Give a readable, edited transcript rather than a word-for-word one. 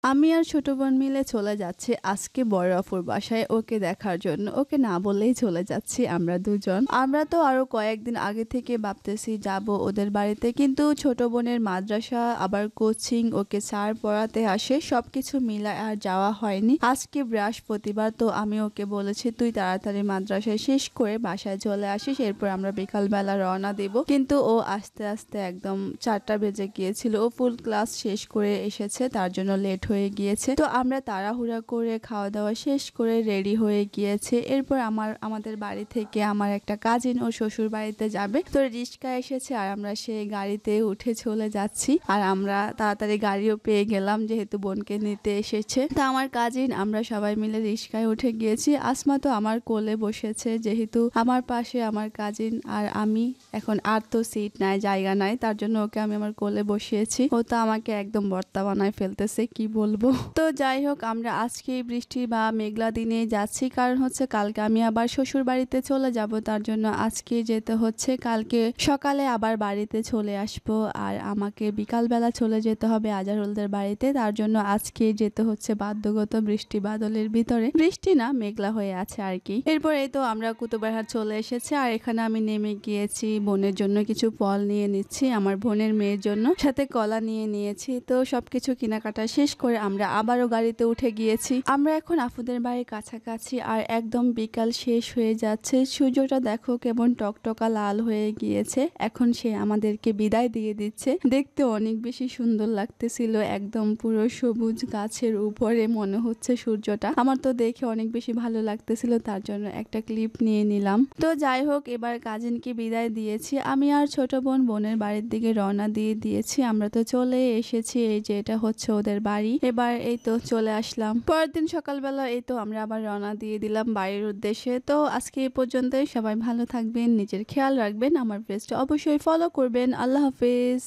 আমি আর ছোট বোন মিলে চলে যাচ্ছি আজকে বড় আপুর বাসায় ওকে দেখার জন্য। ওকে না বললেই চলে যাচ্ছি আমরা দুজন। আমরা তো আরো কয়েকদিন আগে থেকে ভাবতেছি যাব ওদের বাড়িতে। কিন্তু ছোট বোনের মাদ্রাসা আবার কোচিং ওকে স্যার পড়াতে আসে। সবকিছু মিলায় আর যাওয়া হয়নি। আজকে বৃহস্পতিবার তো আমি ওকে বলেছি তুই তাড়াতাড়ি মাদ্রাসায় শেষ করে বাসায় চলে আসিস। এরপর আমরা বিকালবেলা রওনা দেব। কিন্তু ও আস্তে আস্তে একদম 4টা বেজে গিয়েছিল। ও ফুল ক্লাস শেষ করে এসেছে তার জন্য লেট হয়ে গিয়েছে। তো আমরা তাড়াহুড়া করে খাওয়া দাওয়া শেষ করে রেডি হয়ে গিয়েছে। এরপর আমাদের বাড়ি থেকে আমার একটা কাজিন ও শ্বশুর বাড়িতে যাবে। তো রিস্কা এসেছে আর আমরা সেই গাড়িতে উঠে চলে যাচ্ছি। আর আমরা তাড়াতাড়ি গাড়িও পেয়ে গেলাম যেহেতু বোনকে নিতে এসেছে। তা আমার কাজিন আমরা সবাই মিলে রিস্কায় উঠে গিয়েছি। আসমা তো আমার কোলে বসেছে যেহেতু আমার পাশে আমার কাজিন আর আমি। এখন আর তো সিট নাই, জায়গা নাই, তার জন্য ওকে আমি আমার কোলে বসিয়েছি। ও তো আমাকে একদম বর্তা বানায় ফেলতেছে, কি বলবো। তো যাই হোক, আমরা আজকে বৃষ্টি বা মেঘলা দিনে যাচ্ছি কারণ হচ্ছে কালকে আমি আবার শ্বশুর বাড়িতে চলে যাব। তার জন্য আজকে যেতে হচ্ছে, কালকে সকালে আবার বাড়িতে চলে আসবো। আর আমাকে বিকালবেলা চলে যেতে হবে আজারুলদের বাড়িতে। তার জন্য আজকে যেতে হচ্ছে বাধ্যগত বৃষ্টি বাদলের ভিতরে। বৃষ্টি না, মেঘলা হয়ে আছে আর কি। এরপরে তো আমরা কুতুবহাট চলে এসেছে আর এখানে আমি নেমে গিয়েছি। বোনের জন্য কিছু ফল নিয়ে নিচ্ছি, আমার বোনের মেয়ের জন্য, সাথে কলা নিয়ে নিয়েছি। তো সবকিছু কেনাকাটা শেষ করে আমরা আবারও গাড়িতে উঠে গিয়েছি। আমরা এখন আপুদের বাড়ির কাছাকাছি আর একদম বিকাল শেষ হয়ে যাচ্ছে। সূর্যটা দেখো কেমন টকটকা লাল হয়ে গিয়েছে। এখন সে আমাদেরকে বিদায় দিয়ে দিচ্ছে। দেখতে অনেক বেশি সুন্দর লাগতেছিল, একদম পুরো সবুজ গাছের উপরে মনে হচ্ছে সূর্যটা। আমার তো দেখে অনেক বেশি ভালো লাগতেছিল, তার জন্য একটা ক্লিপ নিয়ে নিলাম। তো যাই হোক, এবার কাজিনকে বিদায় দিয়েছি আমি আর ছোট বোন বোনের বাড়ির দিকে রওনা দিয়ে দিয়েছি। আমরা তো চলে এসেছি, এই যে এটা হচ্ছে ওদের বাড়ি। এবার এই তো চলে আসলাম। পরের দিন সকালবেলা এই তো আমরা আবার রওনা দিয়ে দিলাম বাড়ির উদ্দেশ্যে। তো আজকে এই পর্যন্তই। সবাই ভালো থাকবেন, নিজের খেয়াল রাখবেন, আমার পেজটা অবশ্যই ফলো করবেন। আল্লাহ হাফেজ।